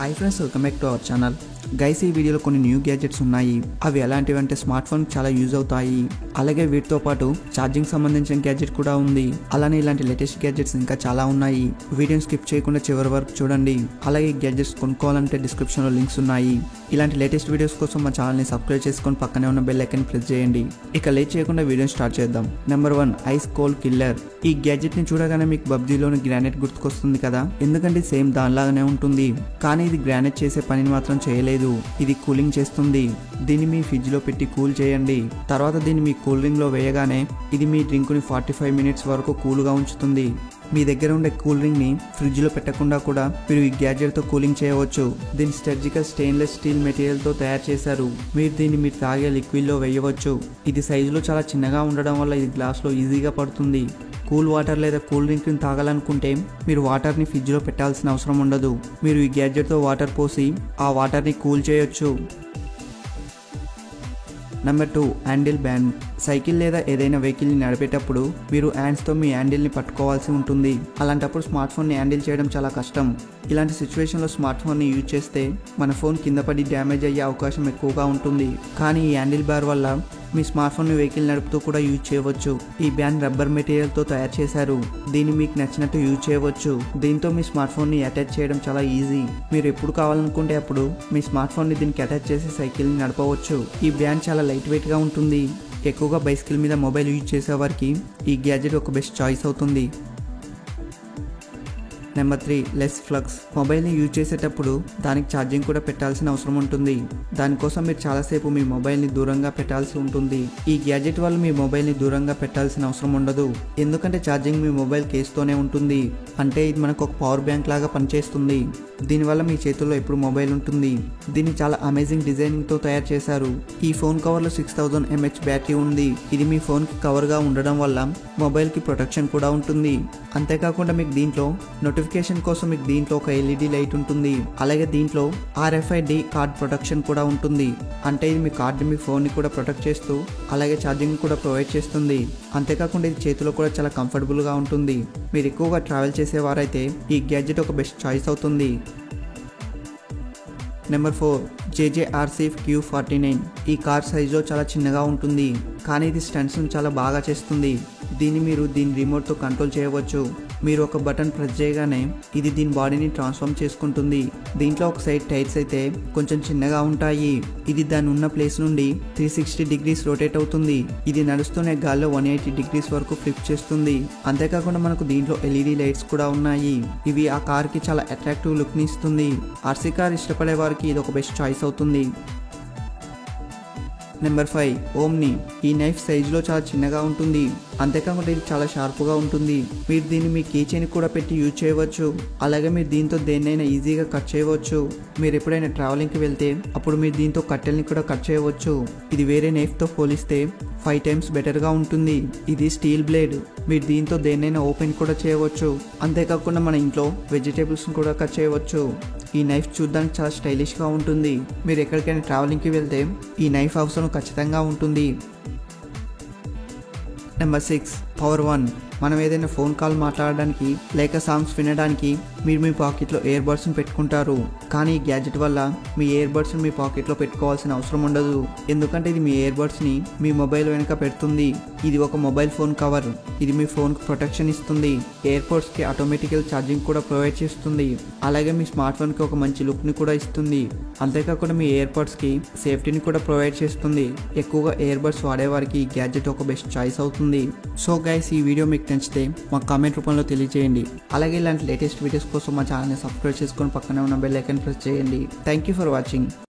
Hi friends, welcome back to our channel. Guys, ఈ వీడియోలో కొన్ని న్యూ గ్యాడ్జెట్స్ ఉన్నాయి. అవి ఎలాంటివి అంటే స్మార్ట్ ఫోన్ చాలా యూజ్ అవుతాయి. అలాగే వీటితో పాటు ఛార్జింగ్ సంబంధించిన గ్యాడ్జెట్ కూడా ఉంది. అలానే ఇలాంటి లేటెస్ట్ గ్యాడ్జెట్స్ ఇంకా చాలా ఉన్నాయి. వీడియోని స్కిప్ చేయకుండా చివరి వరకు చూడండి. అలాగే ఈ గ్యాడ్జెట్స్ కొనుక్కోవాలంటే డిస్క్రిప్షన్లో లింక్స్ ఉన్నాయి. ఇలాంటి లేటెస్ట్ వీడియోస్ కోసం మా ఛానల్ని సబ్స్క్రైబ్ చేసుకొని పక్కనే ఉన్న బెల్ ఐకాన్ ప్రెస్ చేయండి. ఇక లేట్ చేయకుండా వీడియోని స్టార్ట్ చేద్దాం. Number 1, ice cold killer. ఈ గ్యాడ్జెట్ ని చూడగానే మీకు పబ్జీలోని గ్రానైట్ గుర్తుకొస్తుంది కదా, ఎందుకంటే సేమ్ దానిలాగానే ఉంటుంది. కానీ ఇది గ్రానైట్ చేసే పనిని మాత్రం చేయలేదు. ఇది కూలింగ్ చేస్తుంది. దీన్ని మీ ఫ్రిడ్జ్ లో పెట్టి కూల్ చేయండి. తర్వాత దీన్ని మీ కూల్ డ్రింక్ లో వేయగానే ఇది మీ డ్రింక్ ని 45 మినిట్స్ వరకు కూల్ గా ఉంచుతుంది. మీ దగ్గర ఉండే కూల్ డ్రింక్ ని ఫ్రిడ్జ్ లో పెట్టకుండా కూడా మీరు ఈ గ్యాడ్జెట్ తో కూలింగ్ చేయవచ్చు. దీని సర్జికల్ స్టెయిన్లెస్ స్టీల్ మెటీరియల్ తో తయారు చేశారు. మీరు దీన్ని మీరు తాగే లిక్విడ్ లో వేయవచ్చు. ఇది సైజులో చాలా చిన్నగా ఉండడం వల్ల ఇది గ్లాస్ లో ఈజీగా పడుతుంది. కూల్ వాటర్ లేదా కూల్ డ్రింక్ ని తాగాలనుకుంటే మీరు వాటర్ ని ఫ్రిడ్జ్ లో పెట్టాల్సిన అవసరం ఉండదు. మీరు ఈ గ్యాడ్జెట్ తో వాటర్ పోసి ఆ వాటర్ ని కూల్ చేయొచ్చు. Number 2, handle band. సైకిల్ లేదా ఏదైనా వెహికల్ని నడిపేటప్పుడు మీరు హ్యాండ్స్తో మీ హ్యాండిల్ని పట్టుకోవాల్సి ఉంటుంది. అలాంటప్పుడు స్మార్ట్ ఫోన్ని హ్యాండిల్ చేయడం చాలా కష్టం. ఇలాంటి సిచ్యువేషన్లో స్మార్ట్ ఫోన్ని యూజ్ చేస్తే మన ఫోన్ కింద పడి డ్యామేజ్ అయ్యే అవకాశం ఎక్కువగా ఉంటుంది. కానీ ఈ హ్యాండిల్ బార్ వల్ల మీ స్మార్ట్ ఫోన్ని వెహికల్ నడుపుతూ కూడా యూజ్ చేయవచ్చు. ఈ బ్యాండ్ రబ్బర్ మెటీరియల్తో తయారు చేశారు. దీన్ని మీకు నచ్చినట్టు యూజ్ చేయవచ్చు. దీంతో మీ స్మార్ట్ ఫోన్ని అటాచ్ చేయడం చాలా ఈజీ. మీరు ఎప్పుడు కావాలనుకుంటే అప్పుడు మీ స్మార్ట్ ఫోన్ని దీనికి అటాచ్ చేసి సైకిల్ని నడపవచ్చు. ఈ బ్యాండ్ చాలా లైట్ వెయిట్గా ఉంటుంది. ఎక్కువగా బైసికల్ మీద మొబైల్ యూజ్ చేసే వారికి ఈ గ్యాడ్జెట్ ఒక బెస్ట్ చాయిస్ అవుతుంది. Number 3, less flux. మొబైల్ని యూజ్ చేసేటప్పుడు దానికి ఛార్జింగ్ కూడా పెట్టాల్సిన అవసరం ఉంటుంది. దానికోసం మీరు చాలాసేపు మీ మొబైల్ని దూరంగా పెట్టాల్సి ఉంటుంది. ఈ గ్యాడ్జెట్ వల్ల మీ మొబైల్ని దూరంగా పెట్టాల్సిన అవసరం ఉండదు. ఎందుకంటే ఛార్జింగ్ మీ మొబైల్ కేస్తోనే ఉంటుంది. అంటే ఇది మనకు ఒక పవర్ బ్యాంక్ లాగా పనిచేస్తుంది. దీనివల్ల మీ చేతుల్లో ఎప్పుడు మొబైల్ ఉంటుంది. దీన్ని చాలా అమేజింగ్ డిజైనింగ్తో తయారు చేశారు. ఈ ఫోన్ కవర్లో 6000 mAh బ్యాటరీ ఉంది. ఇది మీ ఫోన్కి కవర్గా ఉండడం వల్ల మొబైల్కి ప్రొటెక్షన్ కూడా ఉంటుంది. అంతేకాకుండా మీకు దీంట్లో నోటిఫికేషన్ కోసం మీకు దీంట్లో ఒక LED లైట్ ఉంటుంది. అలాగే దీంట్లో RFID కార్డ్ ప్రొటెక్షన్ కూడా ఉంటుంది. అంటే ఇది మీ కార్డు మీ ఫోన్ని కూడా ప్రొటెక్ట్ చేస్తూ అలాగే ఛార్జింగ్ కూడా ప్రొవైడ్ చేస్తుంది. అంతేకాకుండా ఇది చేతిలో కూడా చాలా కంఫర్టబుల్గా ఉంటుంది. మీరు ఎక్కువగా ట్రావెల్ చేసేవారైతే ఈ గ్యాడ్జెట్ ఒక బెస్ట్ చాయిస్ అవుతుంది. Number 4, JJRC Q49. ఈ కార్ సైజులో చాలా చిన్నగా ఉంటుంది. కానీ ఇది స్టంట్స్ను చాలా బాగా చేస్తుంది. దీన్ని మీరు దీని రిమోట్తో కంట్రోల్ చేయవచ్చు. మీరు ఒక బటన్ ప్రెస్ చేయగానే ఇది దీని బాడీని ట్రాన్స్ఫార్మ్ చేసుకుంటుంది. దీంట్లో ఒక సైడ్ టైర్స్ అయితే కొంచెం చిన్నగా ఉంటాయి. ఇది దాని ఉన్న ప్లేస్ నుండి 360 degrees రొటేట్ అవుతుంది. ఇది నడుస్తూనే గాల్లో 180 degrees వరకు ఫ్లిప్ చేస్తుంది. అంతేకాకుండా మనకు దీంట్లో LED లైట్స్ కూడా ఉన్నాయి. ఇవి ఆ కార్కి చాలా అట్రాక్టివ్ లుక్ని ఇస్తుంది. RC కార్ ఇష్టపడే వారికి ఇది ఒక బెస్ట్ చాయిస్ అవుతుంది. Number 5, omni. ఈ నైఫ్ సైజులో చాలా చిన్నగా ఉంటుంది. అంతేకాకుండా ఇది చాలా షార్ప్గా ఉంటుంది. మీరు దీన్ని మీ కీ చైన్ కూడా పెట్టి యూజ్ చేయవచ్చు. అలాగే మీరు దీంతో దేన్నైనా ఈజీగా కట్ చేయవచ్చు. మీరు ఎప్పుడైనా ట్రావెలింగ్కి వెళ్తే అప్పుడు మీరు దీంతో కట్టెల్ని కూడా కట్ చేయవచ్చు. ఇది వేరే నైఫ్తో పోలిస్తే 5 times బెటర్గా ఉంటుంది. ఇది స్టీల్ బ్లేడ్. మీరు దీంతో దేన్నైనా ఓపెన్ కూడా చేయవచ్చు. అంతేకాకుండా మన ఇంట్లో వెజిటేబుల్స్ని కూడా కట్ చేయవచ్చు. ఈ నైఫ్ చూడడానికి చాలా స్టైలిష్గా ఉంటుంది. మీరు ఎక్కడికైనా ట్రావెలింగ్కి వెళ్తే ఈ నైఫ్ అవసరం ఖచ్చితంగా ఉంటుంది. Number 6, power 1. మనం ఏదైనా ఫోన్ కాల్ మాట్లాడడానికి లేక సాంగ్స్ వినడానికి మీరు మీ పాకెట్లో ఇయర్ బడ్స్ని పెట్టుకుంటారు. కానీ ఈ గ్యాడ్జెట్ వల్ల మీ ఇయర్ బడ్స్ని మీ పాకెట్లో పెట్టుకోవాల్సిన అవసరం ఉండదు. ఎందుకంటే ఇది మీ ఇయర్ బడ్స్ని మీ మొబైల్ వెనుక పెడుతుంది. ఇది ఒక మొబైల్ ఫోన్ కవర్. ఇది మీ ఫోన్కి ప్రొటెక్షన్ ఇస్తుంది. ఎయిర్పోర్ట్స్కి ఆటోమేటికల్ ఛార్జింగ్ కూడా ప్రొవైడ్ చేస్తుంది. అలాగే మీ స్మార్ట్ ఫోన్కి ఒక మంచి లుక్ని కూడా ఇస్తుంది. అంతేకాకుండా మీ ఎయిర్పోర్ట్స్కి సేఫ్టీని కూడా ప్రొవైడ్ చేస్తుంది. ఎక్కువగా ఇయర్ బడ్స్ వాడేవారికి ఈ గ్యాడ్జెట్ ఒక బెస్ట్ చాయిస్ అవుతుంది. సో గైస్, ఈ వీడియో మీకు నచ్చితే మాకు కామెంట్ రూపంలో తెలియజేయండి. అలాగే ఇలాంటి లేటెస్ట్ వీడియోస్ కోసం మా ఛానల్ని సబ్స్క్రైబ్ చేసుకొని పక్కనే ఉన్న బెల్ ఐకాన్ ప్రెస్ చేయండి. Thank you for watching.